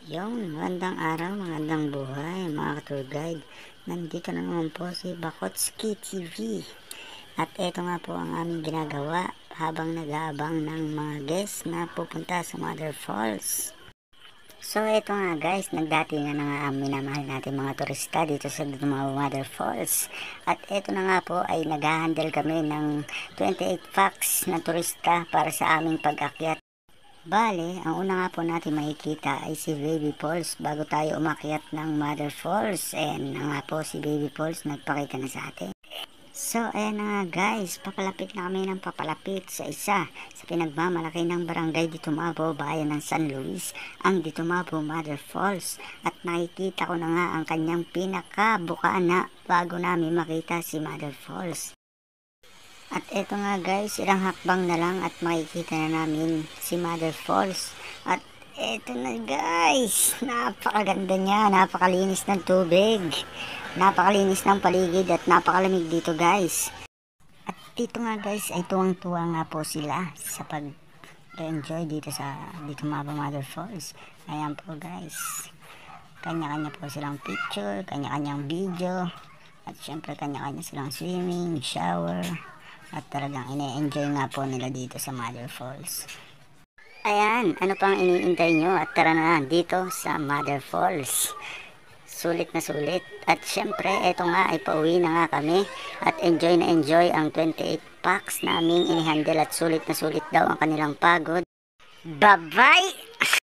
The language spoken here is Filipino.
Magandang araw, magandang buhay mga ka-tour guide. Nandito na naman po si Bakotski TV. At eto nga po ang aming ginagawa habang nag-aabang ng mga guests na pupunta sa Mother Falls. So eto nga guys, nagdatingan na nga ang minamahal natin mga turista dito sa Mother Falls. At eto na nga po ay nag-handle kami ng 28 packs na turista para sa aming pag-akyat. Bale, ang una nga po natin makikita ay si Baby Falls bago tayo umakyat ng Mother Falls. And nga po si Baby Falls nagpakita na sa atin. So, ayan na nga guys, papalapit na kami ng papalapit sa isa sa pinagmamalaki ng barangay Ditumabo, bayan ng San Luis, ang Ditumabo Mother Falls. At nakikita ko na nga ang kanyang pinakabukaan na bago namin makita si Mother Falls. At eto nga guys, ilang hakbang na lang at makikita na namin si Mother Falls. At eto na guys, napakaganda niya, napakalinis ng tubig, napakalinis ng paligid at napakalamig dito guys. At dito nga guys ay tuwang-tuwa nga po sila sa pag-enjoy dito sa Ditumabo Mother Falls. Ayan po guys, kanya-kanya po silang picture, kanya-kanyang video, at syempre kanya-kanya silang swimming, shower. At talagang ine-enjoy nga po nila dito sa Mother Falls. Ayan, ano pang iniintay nyo? At tara na dito sa Mother Falls. Sulit na sulit. At syempre, eto nga ay pauwi na nga kami. At enjoy na enjoy ang 28 packs naming inihandle. At sulit na sulit daw ang kanilang pagod. Bye-bye!